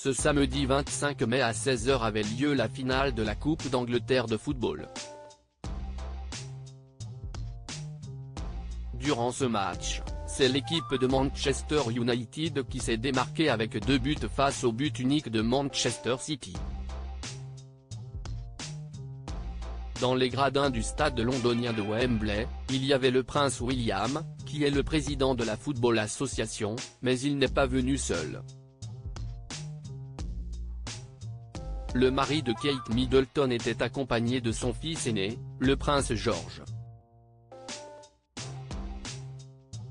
Ce samedi 25 mai à 16 h avait lieu la finale de la Coupe d'Angleterre de football. Durant ce match, c'est l'équipe de Manchester United qui s'est démarquée avec 2 buts face au but unique de Manchester City. Dans les gradins du stade londonien de Wembley, il y avait le prince William, qui est le président de la Football Association, mais il n'est pas venu seul. Le mari de Kate Middleton était accompagné de son fils aîné, le prince George.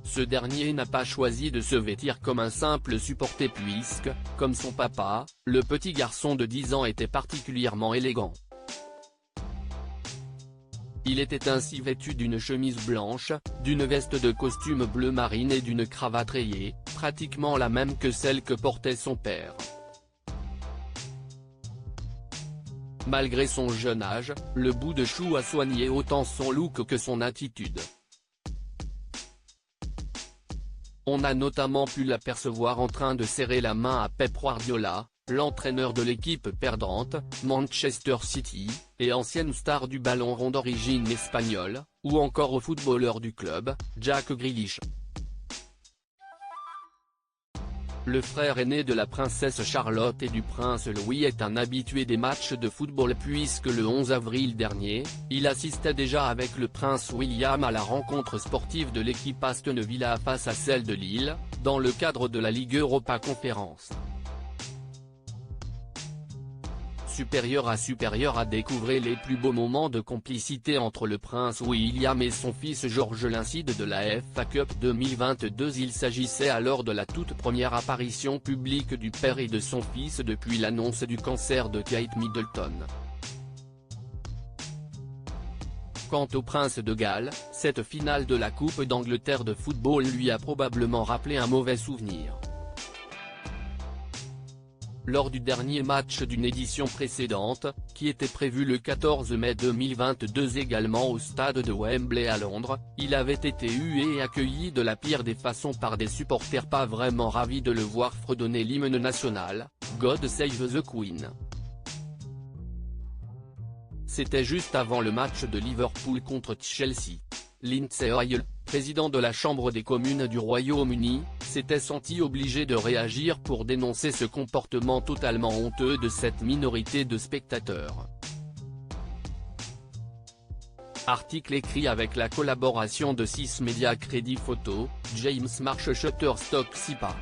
Ce dernier n'a pas choisi de se vêtir comme un simple supporter puisque, comme son papa, le petit garçon de 10 ans était particulièrement élégant. Il était ainsi vêtu d'une chemise blanche, d'une veste de costume bleu marine et d'une cravate rayée, pratiquement la même que celle que portait son père. Malgré son jeune âge, le bout de chou a soigné autant son look que son attitude. On a notamment pu l'apercevoir en train de serrer la main à Pep Guardiola, l'entraîneur de l'équipe perdante, Manchester City, et ancienne star du ballon rond d'origine espagnole, ou encore au footballeur du club, Jack Grealish. Le frère aîné de la princesse Charlotte et du prince Louis est un habitué des matchs de football puisque le 11 avril dernier, il assistait déjà avec le prince William à la rencontre sportive de l'équipe Aston Villa face à celle de Lille, dans le cadre de la Ligue Europa Conference. Supérieur à découvrir les plus beaux moments de complicité entre le prince William et son fils George l'incide de la FA Cup 2022. Il s'agissait alors de la toute première apparition publique du père et de son fils depuis l'annonce du cancer de Kate Middleton. Quant au prince de Galles, cette finale de la Coupe d'Angleterre de football lui a probablement rappelé un mauvais souvenir. Lors du dernier match d'une édition précédente, qui était prévu le 14 mai 2022 également au stade de Wembley à Londres, il avait été hué et accueilli de la pire des façons par des supporters pas vraiment ravis de le voir fredonner l'hymne national, God Save the Queen. C'était juste avant le match de Liverpool contre Chelsea. Lindsay Hoyle, président de la Chambre des communes du Royaume-Uni, s'était senti obligé de réagir pour dénoncer ce comportement totalement honteux de cette minorité de spectateurs. Article écrit avec la collaboration de 6 médias Crédit Photo, James Marsh Shutterstock SIPA.